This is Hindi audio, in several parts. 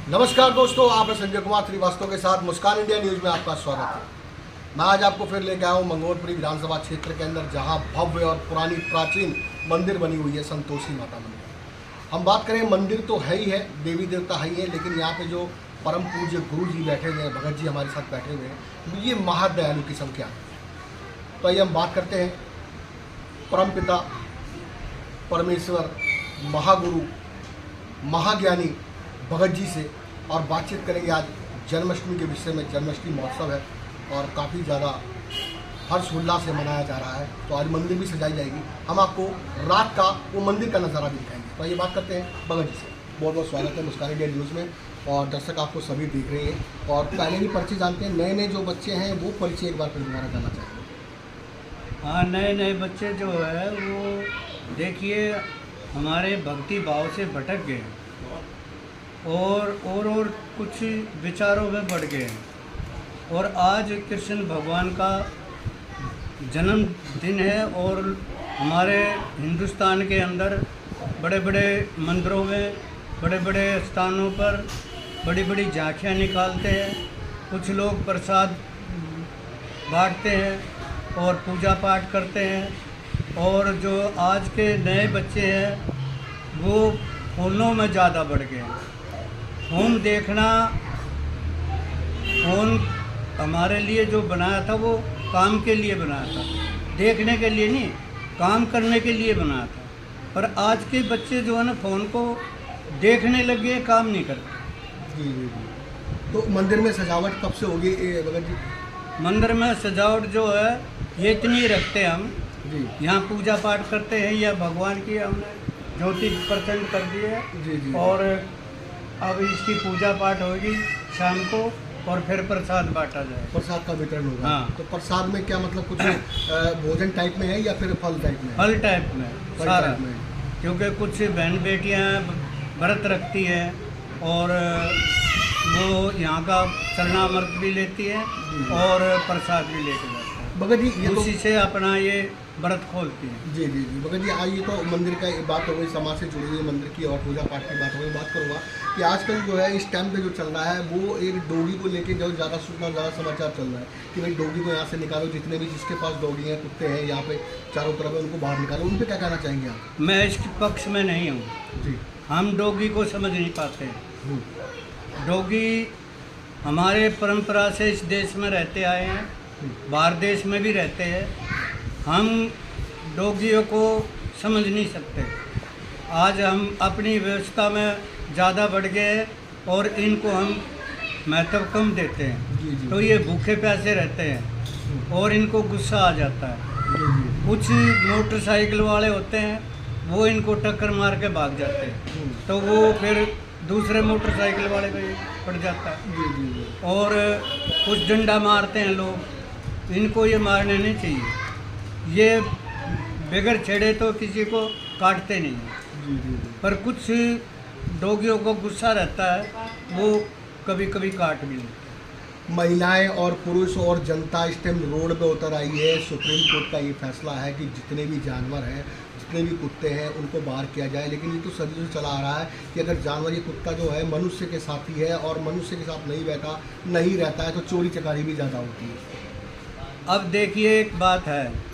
नमस्कार दोस्तों, आप संजय कुमार श्रीवास्तव के साथ मुस्कान इंडिया न्यूज में आपका स्वागत है। मैं आज आपको फिर लेके आया हूँ मंगोलपुरी विधानसभा क्षेत्र के अंदर, जहाँ भव्य और पुरानी प्राचीन मंदिर बनी हुई है, संतोषी माता मंदिर। हम बात करें, मंदिर तो है ही है, देवी देवता है ही है, लेकिन यहाँ पे जो परम पूज्य गुरु जी बैठे हुए हैं, भगत जी हमारे साथ बैठे हुए हैं, ये महादयालु की संख्या। तो आइए हम बात करते हैं परम पिता परमेश्वर महागुरु महाज्ञानी भगत जी से, और बातचीत करेंगे आज जन्माष्टमी के विषय में। जन्माष्टमी महोत्सव है और काफ़ी ज़्यादा हर्षोल्लास से मनाया जा रहा है, तो आज मंदिर भी सजाई जाएगी। हम आपको रात का वो मंदिर का नज़ारा भी दिखाएंगे। तो ये बात करते हैं भगत जी से। बहुत बहुत स्वागत है मुस्कान इंडिया न्यूज़ में, और दर्शक आपको सभी देख रहे हैं। और पहले भी परिचय जानते हैं, नए नए जो बच्चे हैं वो परिचय एक बार फिर दोबारा जानना चाहेंगे। हाँ, नए नए बच्चे जो है वो देखिए हमारे भक्ति भाव से भटक गए और कुछ विचारों में बढ़ गए हैं। और आज कृष्ण भगवान का जन्मदिन है, और हमारे हिंदुस्तान के अंदर बड़े बड़े मंदिरों में, बड़े बड़े स्थानों पर बड़ी बड़ी झांकियाँ निकालते हैं। कुछ लोग प्रसाद बांटते हैं और पूजा पाठ करते हैं। और जो आज के नए बच्चे हैं वो फ़ोनों में ज़्यादा बढ़ गए हैं। फ़ोन देखना, फ़ोन हमारे लिए जो बनाया था वो काम के लिए बनाया था, देखने के लिए नहीं, काम करने के लिए बनाया था। पर आज के बच्चे जो है ना, फ़ोन को देखने लगे, काम नहीं करते। जी जी जी। तो मंदिर में सजावट कब से होगी भगत जी? मंदिर में सजावट जो है ये इतनी रखते हैं हम जी यहाँ पूजा पाठ करते हैं, या भगवान की हमने ज्योति प्रचंड कर दी है। जी जी। और अब इसकी पूजा पाठ होगी शाम को, और फिर प्रसाद बांटा जाएगा। प्रसाद का वितरण होगा। हाँ। तो प्रसाद में क्या मतलब कुछ भोजन टाइप में है या फिर फल टाइप में है? फल टाइप में फल सारा, टाइप में। क्योंकि कुछ बहन बेटियां व्रत रखती हैं और वो यहाँ का चरणामृत भी लेती है और प्रसाद भी लेके जाती है। भगत जी ये तो उसी से अपना ये व्रत खोलती है। जी जी जी। भगत जी आइए, तो मंदिर का बात हो गई, समाज से जुड़ी हुई मंदिर की और पूजा पाठ की बात हो गई। बात करूँगा कि आजकल जो है इस टाइम पे जो चल रहा है वो एक डोगी को लेके जो ज़्यादा समाचार चल रहा है कि भाई डोगी को यहाँ से निकालो, जितने भी जिसके पास डोगी हैं, कुत्ते हैं यहाँ पे चारों तरफ है, उनको बाहर निकालो। उन पर क्या कहना चाहेंगे आप? मैं इसके पक्ष में नहीं हूँ जी। हम डोगी को समझ नहीं पाते। डोगी हमारे परंपरा से इस देश में रहते आए हैं, बाहर देश में भी रहते हैं। हम डोगियों को समझ नहीं सकते। आज हम अपनी व्यवस्था में ज़्यादा बढ़ गए और इनको हम महत्व कम देते हैं। जी जी। तो ये भूखे प्यासे रहते हैं और इनको गुस्सा आ जाता है। जी जी। कुछ मोटरसाइकिल वाले होते हैं वो इनको टक्कर मार के भाग जाते हैं, तो वो फिर दूसरे मोटरसाइकिल वाले पे पड़ जाता है। जी जी जी। और कुछ डंडा मारते हैं लोग, इनको ये मारने नहीं चाहिए। ये बगैर छेड़े तो किसी को काटते नहीं हैं। जी जी जी। पर कुछ डोगियों को गुस्सा रहता है, वो कभी कभी काट भी लेते हैं। महिलाएं और पुरुष और जनता इस टाइम रोड पे उतर आई है। सुप्रीम कोर्ट का ये फैसला है कि जितने भी जानवर हैं, जितने भी कुत्ते हैं, उनको बाहर किया जाए। लेकिन ये तो सदियों से चला आ रहा है कि अगर जानवर, ये कुत्ता जो है मनुष्य के साथी है और मनुष्य के साथ नहीं रहता है, तो चोरी चकारी भी ज़्यादा होती है। अब देखिए, एक बात है,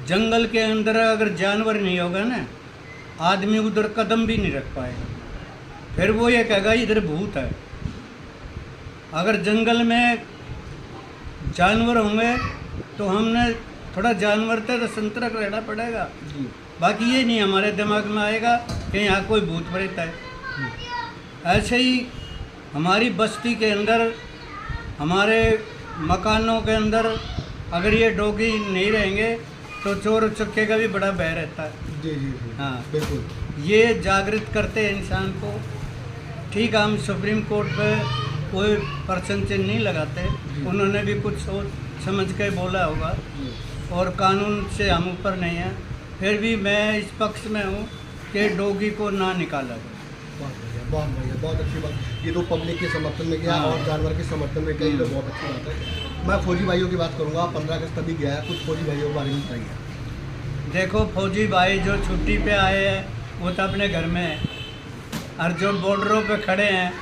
जंगल के अंदर अगर जानवर नहीं होगा ना, आदमी उधर कदम भी नहीं रख पाएगा। फिर वो ये कहेगा इधर भूत है। अगर जंगल में जानवर होंगे तो हमने थोड़ा जानवर तो संतर्क रहना पड़ेगा। जी। बाकी ये नहीं हमारे दिमाग में आएगा कि यहाँ कोई भूत प्रेत है। ऐसे ही हमारी बस्ती के अंदर, हमारे मकानों के अंदर अगर ये डोगी नहीं रहेंगे तो चोर चक्के का भी बड़ा भय रहता है। जी जी जी। हाँ, बिल्कुल। ये जागृत करते हैं इंसान को। ठीक है, हम सुप्रीम कोर्ट पे कोई पर्सन चिन्ह नहीं लगाते, उन्होंने भी कुछ सोच समझ के बोला होगा, और कानून से हम ऊपर नहीं हैं। फिर भी मैं इस पक्ष में हूँ कि डोगी को ना निकाला जाए। बहुत बढ़िया, बहुत बढ़िया, बहुत अच्छी बात। ये तो पब्लिक के समर्थन में गया और जानवर के समर्थन में गया, ये तो बहुत अच्छी बात है। मैं फौजी भाइयों की बात करूँगा। 15 अगस्त अभी गया है, कुछ फौजी भाइयों के बारे में बताइए। देखो, फौजी भाई जो छुट्टी पे आए हैं वो तो अपने घर में है, और जो बॉर्डरों पे खड़े हैं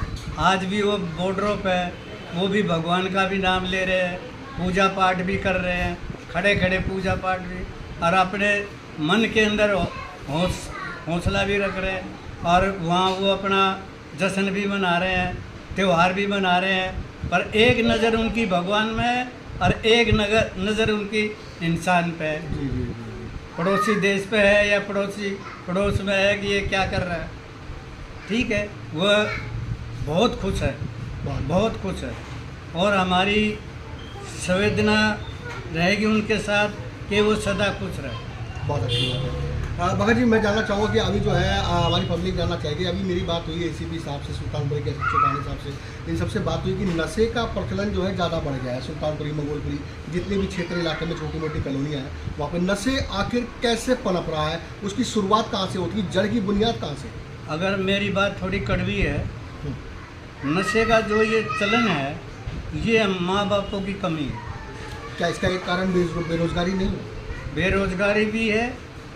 आज भी वो बॉर्डरों पे वो भी भगवान का भी नाम ले रहे हैं, पूजा पाठ भी कर रहे हैं, खड़े खड़े पूजा पाठ भी, और अपने मन के अंदर हौसला भी रख रहे हैं, और वहाँ वो अपना जश्न भी मना रहे हैं, त्यौहार भी मना रहे हैं, पर एक नज़र उनकी भगवान में है और एक नज़र उनकी इंसान पे है। जी जी जी पड़ोसी देश पे है या पड़ोस में है कि ये क्या कर रहा है। ठीक है, वह बहुत खुश है, बहुत खुश है, और हमारी संवेदना रहेगी उनके साथ कि वो सदा खुश रहे। बहुत अच्छी बात है। भगत जी, मैं जानना चाहूँगा कि अभी जो है हमारी पब्लिक जानना चाहेगी, अभी मेरी बात हुई एसीपी साहब से, सुल्तानपुरी के चौटानी साहब से, इन सबसे बात हुई कि नशे का प्रचलन जो है ज़्यादा बढ़ गया है। सुल्तानपुरी, मंगोलपुरी, जितने भी क्षेत्र इलाके में छोटी मोटी कॉलोनियाँ हैं, वहाँ पे नशे आखिर कैसे पनप रहा है, उसकी शुरुआत कहाँ से होती है, जड़ की बुनियाद कहाँ से? अगर मेरी बात थोड़ी कड़वी है, नशे का जो ये चलन है ये माँ बापों की कमी है। क्या इसका एक कारण बेरोजगारी नहीं है? बेरोजगारी भी है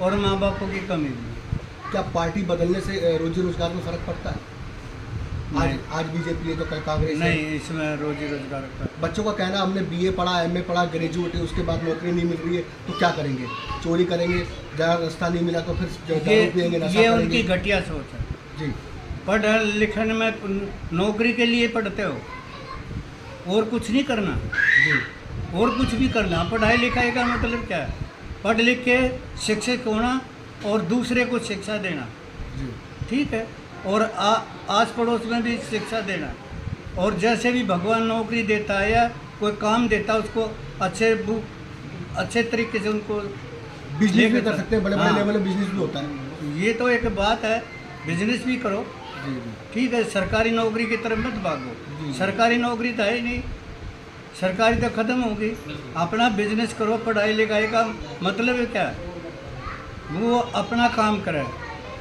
और माँ बापों की कमी भी है। क्या पार्टी बदलने से रोजी रोजगार में फर्क पड़ता है? आज बीजेपी है तो कल कांग्रेस है। नहीं, इसमें रोजी रोजगार का बच्चों का कहना हमने बीए पढ़ा, एमए पढ़ा, ग्रेजुएट है, उसके बाद नौकरी नहीं मिल रही है तो क्या करेंगे? चोरी करेंगे, जहाँ रास्ता नहीं मिला तो फिर दारू पिएंगे, नशा ये करेंगे। उनकी घटिया सोच है जी। पढ़ लिखने में नौकरी के लिए पढ़ते हो और कुछ नहीं करना जी और कुछ भी करना। पढ़ाई लिखाई का मतलब क्या है? पढ़ लिख के शिक्षक होना और दूसरे को शिक्षा देना। जी ठीक है, और आस पड़ोस में भी शिक्षा देना, और जैसे भी भगवान नौकरी देता है या कोई काम देता है उसको अच्छे तरीके से उनको बिजनेस भी कर सकते हैं, बड़े बड़े हाँ। लेवल में बिजनेस भी होता है। ये तो एक बात है, बिजनेस भी करो। जी जी ठीक है, सरकारी नौकरी की तरफ मत जी। भागो। सरकारी नौकरी तो है ही नहीं, सरकारी तो ख़त्म होगी। अपना बिजनेस करो। पढ़ाई लिखाई का मतलब है क्या? वो अपना काम करे,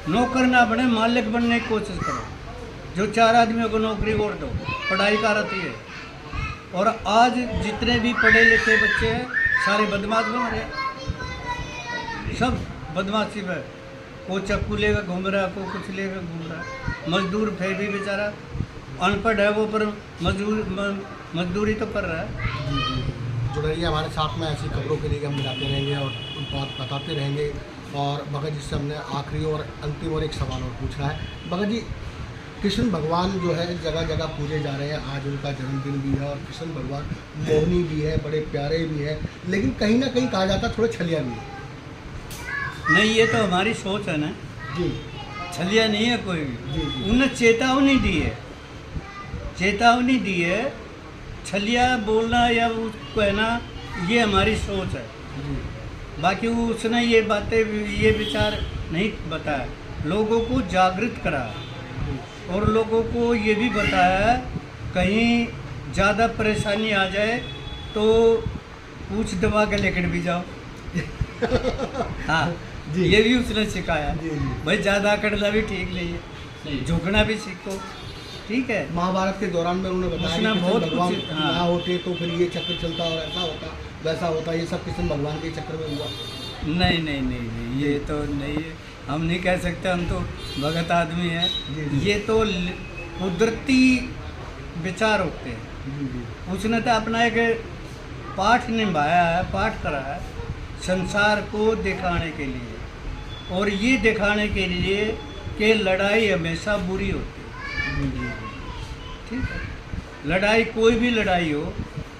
नौकर ना बने, मालिक बनने की कोशिश करो। जो 4 आदमियों को नौकरी और दो, पढ़ाई का रहती है। और आज जितने भी पढ़े लिखे बच्चे हैं सारे बदमाश बन रहे हैं, सब बदमाशी में। को चक्कू लेकर घूम रहा है, को कुछ लेकर घूम रहा है। मजदूर फिर भी बेचारा अनपढ़ है वो, पर मजदूरी तो कर रहा है। जी जी जुड़े रहिए हमारे साथ में, ऐसी खबरों के लिए हम मिलाते रहेंगे और बात बताते रहेंगे। और भगत जी से हमने आखिरी और अंतिम और एक सवाल और पूछना है। भगत जी, कृष्ण भगवान जो है जगह जगह पूजे जा रहे हैं, आज उनका जन्मदिन भी है और कृष्ण भगवान मोहनी भी है, बड़े प्यारे भी है, लेकिन कहीं ना कहीं कहा जाता है थोड़े छलिया भी है। नहीं, ये तो हमारी सोच है ना जी छलिया नहीं है कोई भी। जी जी उन्हें चेतावनी दी है, चेतावनी दी है। छलिया बोलना या उसको कहना ये हमारी सोच है। जी बाकी वो उसने ये बातें ये विचार नहीं बताया, लोगों को जागृत करा और लोगों को ये भी बताया कहीं ज़्यादा परेशानी आ जाए तो पूछ दबा के लेकर भी जाओ। हाँ जी। ये भी उसने सिखाया। जी, जी। भाई ज़्यादा करना भी ठीक नहीं है, झुकना भी सीखो। ठीक है, महाभारत के दौरान में उन्होंने बताया उसने कि बहुत कृष्ण भगवान कुछ- हाँ। ना होते तो फिर ये चक्र चलता और ऐसा होता वैसा होता, ये सब कृष्ण भगवान के चक्कर में हुआ। नहीं नहीं नहीं नहीं, ये तो नहीं है, हम नहीं कह सकते, हम तो भगत आदमी हैं। जी, जी। ये तो कुदरती विचार होते हैं। जी जी उसने तो अपना एक पाठ निभाया है, पाठ करा है संसार को दिखाने के लिए, और ये दिखाने के लिए कि लड़ाई हमेशा बुरी होती है। जी जी ठीक है, लड़ाई कोई भी लड़ाई हो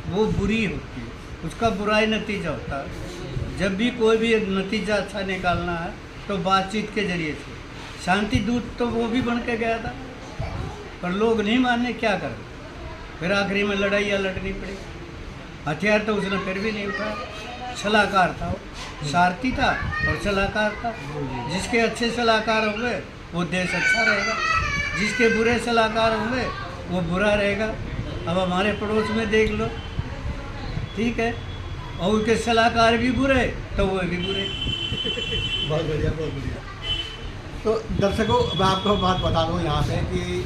वो बुरी होती है, उसका बुरा ही नतीजा होता है। जब भी कोई भी नतीजा अच्छा निकालना है तो बातचीत के जरिए से। शांति दूत तो वो भी बन के गया था, पर लोग नहीं माने, क्या करें? फिर आखिरी में लड़ाइयाँ लड़नी पड़ी। हथियार तो उसने फिर भी नहीं उठाया। सलाहकार था वो, सारथी था और सलाहकार था। जिसके अच्छे सलाहकार होंगे वो देश अच्छा रहेगा, जिसके बुरे सलाहकार होंगे वो बुरा रहेगा। अब हमारे पड़ोस में देख लो, ठीक है, और उनके सलाहकार भी बुरे तो वो भी बुरे। बहुत बढ़िया, बहुत बढ़िया। तो दर्शकों, मैं आपको बात बता दूं यहाँ पे कि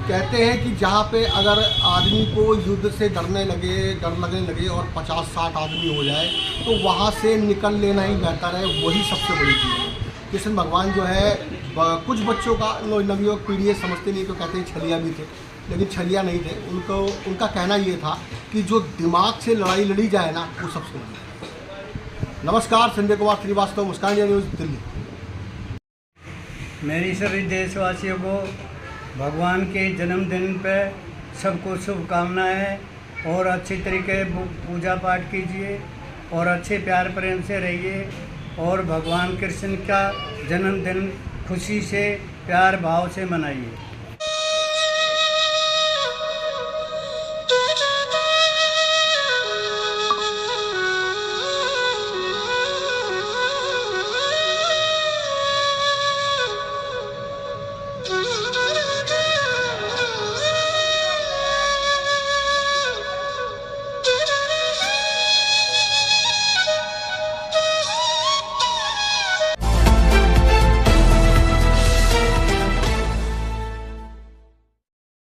कहते हैं कि जहाँ पे अगर आदमी को युद्ध से डर लगने लगे और 50-60 आदमी हो जाए तो वहाँ से निकल लेना ही बेहतर है, वही सबसे बड़ी चीज़ है। कृष्ण भगवान जो है कुछ बच्चों का नवयुवक पीढ़ी समझते नहीं तो कहते हैं छलिया भी थे, लेकिन छलिया नहीं थे। उनका कहना ये था कि जो दिमाग से लड़ाई लड़ी जाए ना वो सबसे बड़ी। नमस्कार, संजय कुमार श्रीवास्तव, मुस्कान इंडिया न्यूज़, दिल्ली। मेरी सभी देशवासियों को भगवान के जन्मदिन पे सबको शुभकामनाएं और अच्छी तरीके पूजा पाठ कीजिए और अच्छे प्यार प्रेम से रहिए और भगवान कृष्ण का जन्मदिन खुशी से प्यार भाव से मनाइए।